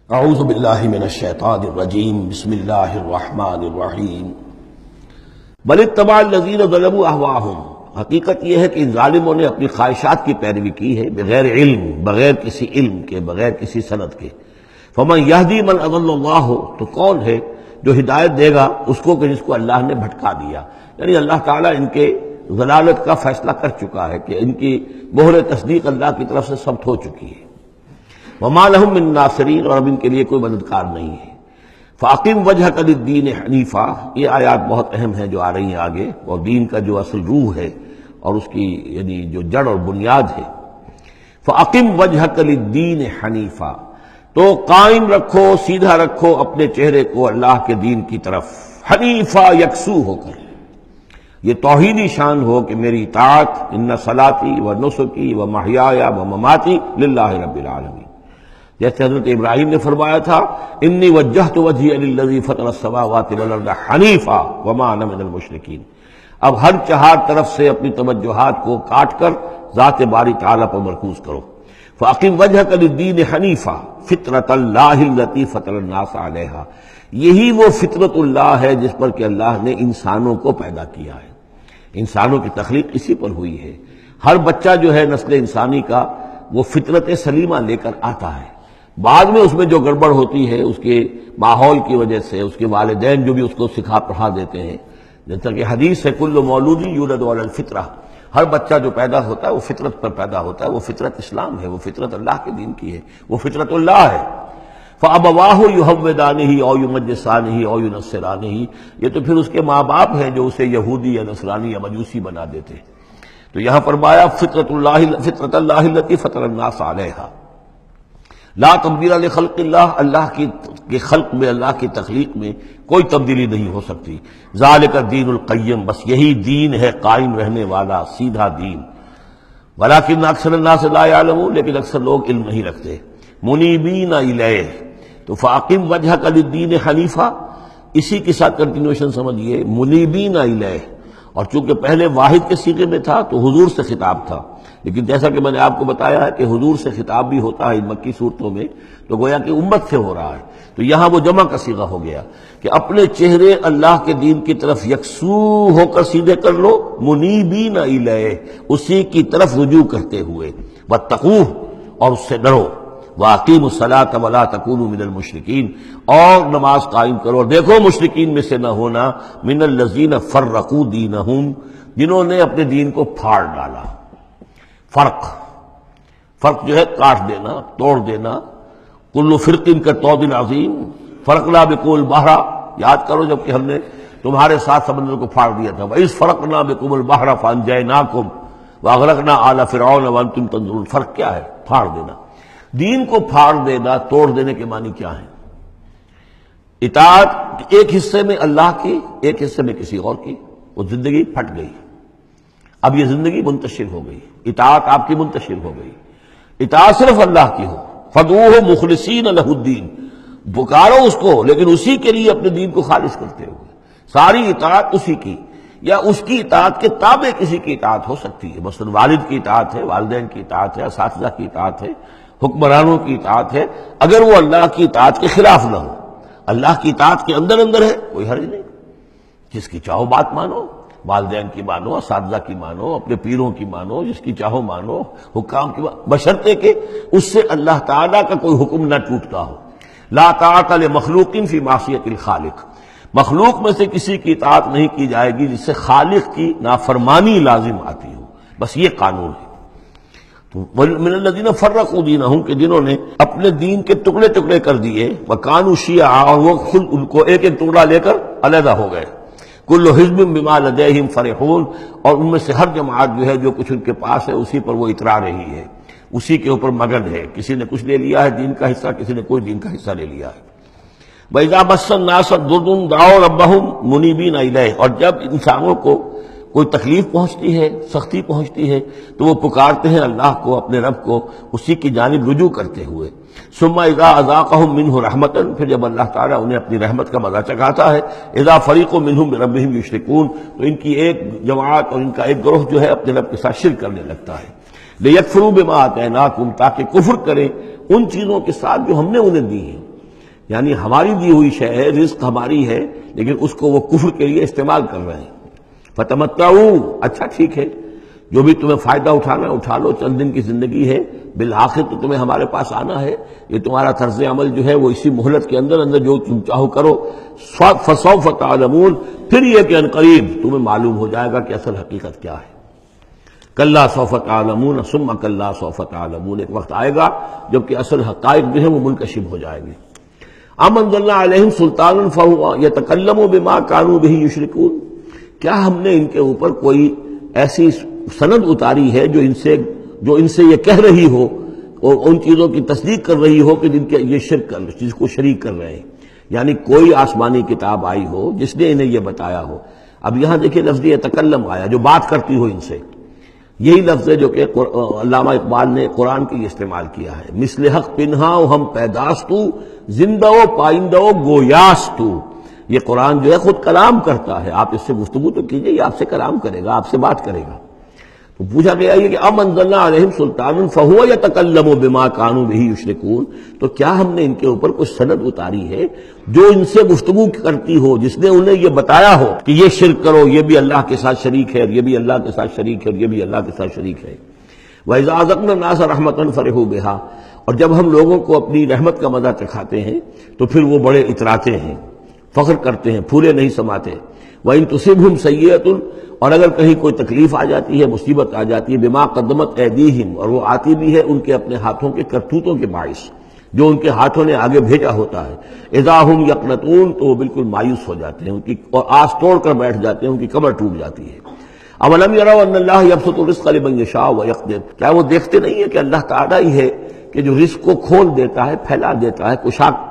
اعوذ باللہ من الشیطان الرجیم بسم اللہ الرحمن الرحیم بل اتبع الذین ظلموا اہواءہم، حقیقت یہ ہے کہ ان ظالموں نے اپنی خواہشات کی پیروی کی ہے بغیر علم، بغیر کسی علم کے، بغیر کسی سند کے۔ فمن یہدی من اضل اللہ، تو کون ہے جو ہدایت دے گا اس کو کہ جس کو اللہ نے بھٹکا دیا؟ یعنی اللہ تعالیٰ ان کے ضلالت کا فیصلہ کر چکا ہے کہ ان کی مہر تصدیق اللہ کی طرف سے ثبت ہو چکی ہے۔ وما لهم من ناصرین، اور اب ان کے لیے کوئی مددگار نہیں ہے۔ فاقم وجہک للدین حنیفا، یہ آیات بہت اہم ہیں جو آ رہی ہیں آگے، اور دین کا جو اصل روح ہے اور اس کی یعنی جو جڑ اور بنیاد ہے۔ فاقم وجہک للدین حنیفا، تو قائم رکھو، سیدھا رکھو اپنے چہرے کو اللہ کے دین کی طرف، حنیفا، یکسو ہو کر۔ یہ توحیدی شان ہو کہ میری اطاعت، ان صلاتی و نسکی و محیای و مماتی للہ رب العالمین، جیسے حضرت ابراہیم نے فرمایا تھا انی وجہت وجہی للذی فطر السماوات والارض حنیفا وما انا من المشرکین۔ اب ہر چہار طرف سے اپنی توجہات کو کاٹ کر ذات باری تعالیٰ پر مرکوز کرو۔ فاقم وجہک للدین حنیفا فطرۃ اللہ التی فطر الناس علیہا، یہی وہ فطرت اللہ ہے جس پر کہ اللہ نے انسانوں کو پیدا کیا ہے۔ انسانوں کی تخلیق اسی پر ہوئی ہے۔ ہر بچہ جو ہے نسل انسانی کا وہ فطرت سلیمہ لے کر آتا ہے، بعد میں اس میں جو گڑبڑ ہوتی ہے اس کے ماحول کی وجہ سے، اس کے والدین جو بھی اس کو سکھا پڑھا دیتے ہیں، جیسا کہ حدیث ہے کل مولود یولد علی الفطرہ، ہر بچہ جو پیدا ہوتا ہے وہ فطرت پر پیدا ہوتا ہے، وہ فطرت اسلام ہے، وہ فطرت اللہ کے دین کی ہے، وہ فطرت اللہ ہے۔ فَأَبَوَاهُ يُهَوِّدَانِهِ أَوْ يُمَجِّسَانِهِ أَوْ يُنَصِّرَانِهِ، یہ تو پھر اس کے ماں باپ ہیں جو اسے یہودی یا نصرانی یا مجوسی بنا دیتے ہیں۔ تو یہاں فرمایا فطرت اللہ التی فطر الناس علیہا، لا تبدیل لخلق اللہ، اللہ کی خلق میں، اللہ کی تخلیق میں کوئی تبدیلی نہیں ہو سکتی۔ ذالک الدین القیم، بس یہی دین ہے قائم رہنے والا سیدھا دین۔ ولکن اکثر الناس لا یعلمون، لیکن اکثر لوگ علم نہیں رکھتے۔ منیبین الیہ، تو فاقم وجہک للدین حنیفا، اسی کے ساتھ کنٹینویشن سمجھیے، منیبین الیہ، اور چونکہ پہلے واحد کے صیغے میں تھا تو حضور سے خطاب تھا، لیکن جیسا کہ میں نے آپ کو بتایا ہے کہ حضور سے خطاب بھی ہوتا ہے ان مکی صورتوں میں، تو گویا کہ امت سے ہو رہا ہے، تو یہاں وہ جمع کا صیغہ ہو گیا کہ اپنے چہرے اللہ کے دین کی طرف یکسو ہو کر سیدھے کر لو، منیبین الیہ، اسی کی طرف رجوع کرتے ہوئے، واتقوہ، اور اس سے ڈرو، وَأَقِیمُوا الصَّلَاةَ وَلَا تَکُونُوا مِنَ الْمُشْرِکِینَ، اور نماز قائم کرو، اور دیکھو مشرکین میں سے نہ ہونا، مِنَ الَّذِينَ فَرَّقُوا دِینَهُمْ، جنہوں نے اپنے دین کو پھاڑ ڈالا۔ فرق جو ہے کاٹ دینا، توڑ دینا، کل فرق کا طود عظیم فرقنا بکم البحر، یاد کرو جب کہ ہم نے تمہارے ساتھ سمندر کو پھاڑ دیا تھا، وَإِذْ فَرَقْنَا بِكُمُ الْبَحْرَ فَأَنْجَيْنَاكُمْ وَأَغْرَقْنَا آلَ فِرْعَوْنَ وَأَنْتُمْ تَنظُرُونَ۔ فرق کیا ہے؟ پھاڑ دینا۔ دین کو پھاڑ دینا، توڑ دینے کے معنی کیا ہیں؟ اطاعت ایک حصے میں اللہ کی، ایک حصے میں کسی اور کی، وہ زندگی پھٹ گئی، اب یہ زندگی منتشر ہو گئی، اطاعت آپ کی منتشر ہو گئی۔ اطاعت صرف اللہ کی ہو، فَدْعُوهُ مُخْلِصِينَ لَهُ الدِّينَ، پکارو اس کو لیکن اسی کے لیے اپنے دین کو خالص کرتے ہوئے، ساری اطاعت اسی کی، یا اس کی اطاعت کے تابع کسی کی اطاعت ہو سکتی ہے، مثلا والد کی اطاعت ہے، والدین کی اطاعت ہے، اساتذہ کی اطاعت ہے، حکمرانوں کی اطاعت ہے، اگر وہ اللہ کی اطاعت کے خلاف نہ ہو، اللہ کی اطاعت کے اندر ہے کوئی حرج نہیں، جس کی چاہو بات مانو، والدین کی مانو، اساتذہ کی مانو، اپنے پیروں کی مانو، جس کی چاہو مانو، حکام کی مانو، بشرطے کہ اس سے اللہ تعالیٰ کا کوئی حکم نہ ٹوٹتا ہو۔ لا طاعۃ لمخلوق فی معصیۃ الخالق، مخلوق میں سے کسی کی اطاعت نہیں کی جائے گی جس سے خالق کی نافرمانی لازم آتی ہو، بس یہ قانون ہے۔ تو من الذین فرقوا دینہم، کہ جنہوں نے اپنے دین کے ٹکڑے ٹکڑے کر دیے، وکانوا شیعا، اور وہ خود ان کو ایک ایک ٹکڑا لے کر علیحدہ ہو گئے، کل حزب بما لدیہم فرحون، اور ان میں سے ہر جماعت جو ہے جو کچھ ان کے پاس ہے اسی پر وہ اترا رہی ہے، اسی کے اوپر مگن ہے، کسی نے کچھ لے لیا ہے دین کا حصہ، کسی نے کوئی دین کا حصہ لے لیا ہے۔ وَإِذَا مَسَّ النَّاسَ ضُرٌّ دَعَوْا رَبَّهُمْ مُنِيبِينَ إِلَيْهِ، اور جب انسانوں کو کوئی تکلیف پہنچتی ہے، سختی پہنچتی ہے، تو وہ پکارتے ہیں اللہ کو، اپنے رب کو، اسی کی جانب رجوع کرتے ہوئے۔ ثم اذا اذاقهم منه رحمتا، پھر جب اللہ تعالیٰ انہیں اپنی رحمت کا مزہ چکھاتا ہے، اذا فریق منهم بربهم یشرکون، تو ان کی ایک جماعت اور ان کا ایک گروہ جو ہے اپنے رب کے ساتھ شرک کرنے لگتا ہے۔ لیکفروا بما آتیناکم، تاکہ کفر کریں ان چیزوں کے ساتھ جو ہم نے انہیں دی ہیں، یعنی ہماری دی ہوئی شے ہے، رزق ہماری ہے، لیکن اس کو وہ کفر کے لیے استعمال کر رہے ہیں۔ فتمتعوا، اچھا ٹھیک ہے، جو بھی تمہیں فائدہ اٹھانا ہے اٹھا لو، چند دن کی زندگی ہے، بالآخر تو تمہیں ہمارے پاس آنا ہے، یہ تمہارا طرز عمل جو ہے وہ اسی مہلت کے اندر اندر جو تم چاہو کرو، فسوف تعلمون، پھر یہ کہ عنقریب تمہیں معلوم ہو جائے گا کہ اصل حقیقت کیا ہے۔ کلا سوف تعلمون ثم کلا سوف تعلمون، ایک وقت آئے گا جب کہ اصل حقائق جو ہے وہ منکشف ہو جائیں گے۔ ام انزلنا علیہم سلطانا فہو یتکلم بما کانوا بہ یشرکون، کیا ہم نے ان کے اوپر کوئی ایسی سند اتاری ہے جو ان سے یہ کہہ رہی ہو اور ان چیزوں کی تصدیق کر رہی ہو کہ جن کے یہ شرک کر جس کو شریک کر رہے ہیں، یعنی کوئی آسمانی کتاب آئی ہو جس نے انہیں یہ بتایا ہو۔ اب یہاں دیکھیں لفظ یتکلم آیا، جو بات کرتی ہو ان سے، یہی لفظ ہے جو کہ علامہ اقبال نے قرآن کے لیے استعمال کیا ہے، مثل حق پنہاں ہم پیداستو زندہ و پائندہ و گویاستو، یہ قرآن جو ہے خود کلام کرتا ہے، آپ اس سے گفتگو تو کیجئے، یہ آپ سے کلام کرے گا، آپ سے بات کرے گا۔ تو پوچھا گیا یہ کہ ام انزلنا علیہم سلطانا فہو یتکلم بما کانوا بہ یشرکون، تو کیا ہم نے ان کے اوپر کچھ سند اتاری ہے جو ان سے گفتگو کرتی ہو، جس نے انہیں یہ بتایا ہو کہ یہ شرک کرو، یہ بھی اللہ کے ساتھ شریک ہے، یہ بھی اللہ کے ساتھ شریک ہے، یہ بھی اللہ کے ساتھ شریک ہے۔ وَإِذَا أَذَقْنَا النَّاسَ رَحْمَةً فَرِحُوا بِهَا، اور جب ہم لوگوں کو اپنی رحمت کا مزہ چکھاتے ہیں تو پھر وہ بڑے اتراتے ہیں، فخر کرتے ہیں، پھولے نہیں سماتے۔ وَإِن تُصِبْهُمْ سَيِّئَةٌ، اور اگر کہیں کوئی تکلیف آ جاتی ہے، مصیبت آ جاتی ہے، بما قدمت ایدیہم، اور وہ آتی بھی ہے ان کے اپنے ہاتھوں کے کرتوتوں کے باعث، جو ان کے ہاتھوں نے آگے بھیجا ہوتا ہے، اذا ہم یقنطون، تو وہ بالکل مایوس ہو جاتے ہیں، ان کی اور آس توڑ کر بیٹھ جاتے ہیں، ان کی کمر ٹوٹ جاتی ہے۔ اولم یروا ان اللہ یبسط الرزق لمن یشاء ویقدر، کیا وہ دیکھتے نہیں ہیں کہ اللہ تعالیٰ ہی ہے کہ جو رزق کو کھول دیتا ہے، پھیلا دیتا ہے،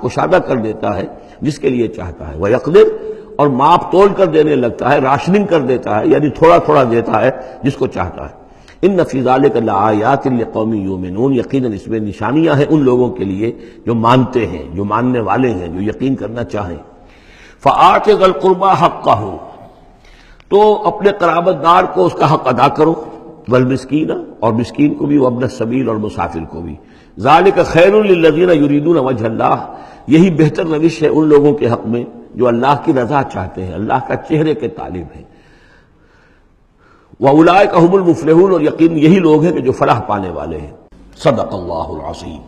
کشادہ کر دیتا ہے جس کے لیے چاہتا ہے، ویقدر، اور ماپ تول کر دینے لگتا ہے، راشننگ کر دیتا ہے، یعنی تھوڑا تھوڑا دیتا ہے جس کو چاہتا ہے۔ ان فی ذلک لآیات لقوم یؤمنون، یقیناً اس میں نشانیاں ہیں ان لوگوں کے لیے جو مانتے ہیں، جو ماننے والے ہیں، جو یقین کرنا چاہیں۔ فآت ذی القربى حقہ، تو اپنے قرابت دار کو اس کا حق ادا کرو، والمسکین، اور مسکین کو بھی، وابن السبیل، اور مسافر کو بھی۔ ذالک خیر للذین یریدون وجہ اللہ، یہی بہتر روش ہے ان لوگوں کے حق میں جو اللہ کی رضا چاہتے ہیں، اللہ کا چہرے کے طالب ہیں۔ وَأُولَٰئِکَ هُمُ الْمُفْلِحُونَ، اور یقین یہی لوگ ہیں کہ جو فلاح پانے والے ہیں۔ صدق اللہ العظیم۔